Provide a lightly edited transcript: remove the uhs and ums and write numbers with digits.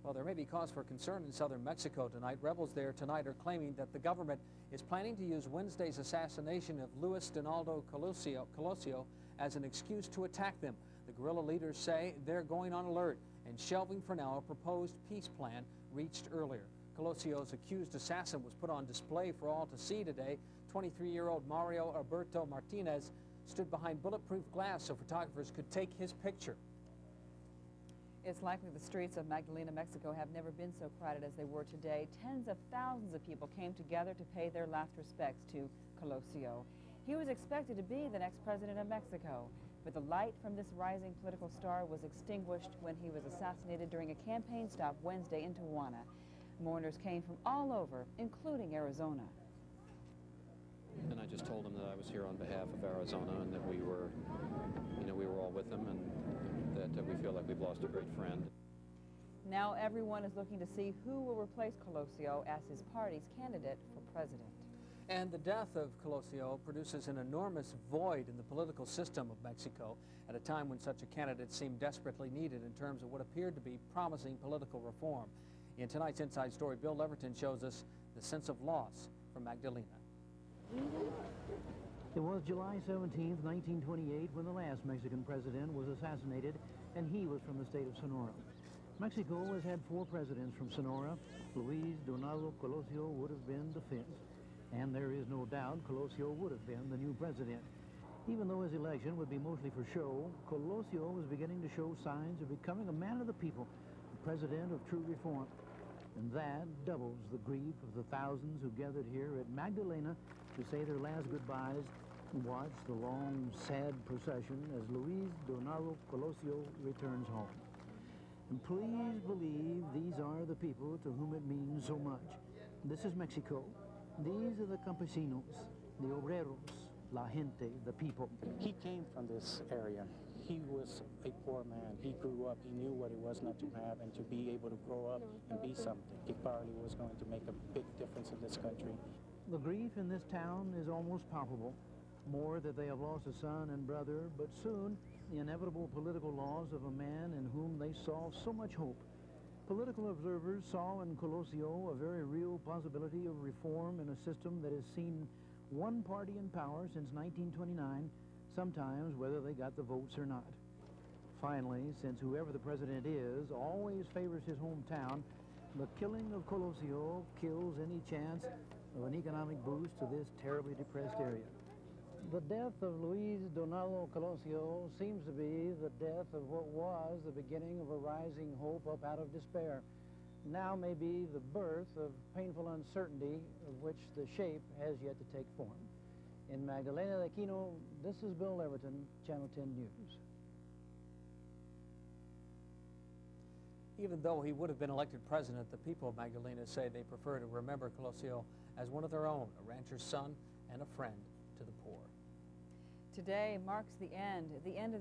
Well, there may be cause for concern in southern Mexico tonight. Rebels there tonight are claiming that the government is planning to use Wednesday's assassination of Luis Donaldo Colosio as an excuse to attack them. The guerrilla leaders say they're going on alert and shelving for now a proposed peace plan reached earlier. Colosio's accused assassin was put on display for all to see today. 23-year-old Mario Alberto Martinez stood behind bulletproof glass so photographers could take his picture. It's likely the streets of Magdalena, Mexico have never been so crowded as they were today. Tens of thousands of people came together to pay their last respects to Colosio. He was expected to be the next president of Mexico, but the light from this rising political star was extinguished when he was assassinated during a campaign stop Wednesday in Tijuana. Mourners came from all over, including Arizona. And I just told him that I was here on behalf of Arizona and that we were all with him, and that we feel like we've lost a great friend. Now everyone is looking to see who will replace Colosio as his party's candidate for president. And the death of Colosio produces an enormous void in the political system of Mexico at a time when such a candidate seemed desperately needed in terms of what appeared to be promising political reform. In tonight's Inside Story, Bill Leverton shows us the sense of loss from Magdalena. It was July 17, 1928, when the last Mexican president was assassinated, and he was from the state of Sonora. Mexico has had 4 presidents from Sonora. Luis Donaldo Colosio would have been the 5th, and there is no doubt Colosio would have been the new president. Even though his election would be mostly for show, Colosio was beginning to show signs of becoming a man of the people, a president of true reform. And that doubles the grief of the thousands who gathered here at Magdalena to say their last goodbyes and watch the long, sad procession as Luis Donaldo Colosio returns home. And please believe these are the people to whom it means so much. This is Mexico. These are the campesinos, the obreros, la gente, the people. He came from this area. He was a poor man. He grew up. He knew what it was not to have and to be able to grow up and be something. He probably was going to make a big difference in this country. The grief in this town is almost palpable. More that they have lost a son and brother, but soon the inevitable political loss of a man in whom they saw so much hope. Political observers saw in Colosio a very real possibility of reform in a system that has seen one party in power since 1929, sometimes whether they got the votes or not. Finally, since whoever the president is always favors his hometown, the killing of Colosio kills any chance of an economic boost to this terribly depressed area. The death of Luis Donaldo Colosio seems to be the death of what was the beginning of a rising hope up out of despair. Now may be the birth of painful uncertainty of which the shape has yet to take form. In Magdalena de Aquino, this is Bill Leverton, Channel 10 News. Even though he would have been elected president, the people of Magdalena say they prefer to remember Colosio as one of their own, a rancher's son and a friend to the poor. Today marks the end of